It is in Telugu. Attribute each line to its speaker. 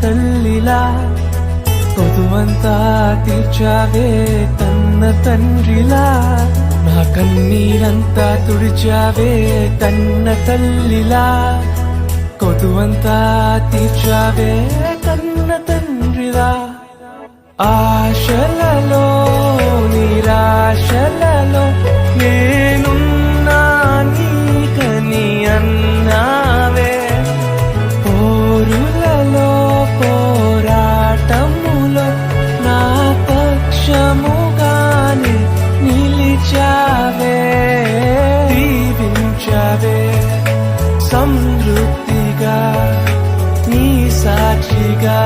Speaker 1: తల్లిలా కొదువంతా తీర్చావే కన్న తండ్రిలా నా కన్నీరంతా తుడిచావే కన్న తల్లిలా కొదువంతా తీర్చావే కన్న తండ్రిలా ఆశలలో నిరాశలలో నేనున్నా నీకని అన్నావే పోరులలో పోరాటములో నా పక్షముగానే నిలిచావే దీవించావే సమృద్ధిగా నీ సాక్షిగా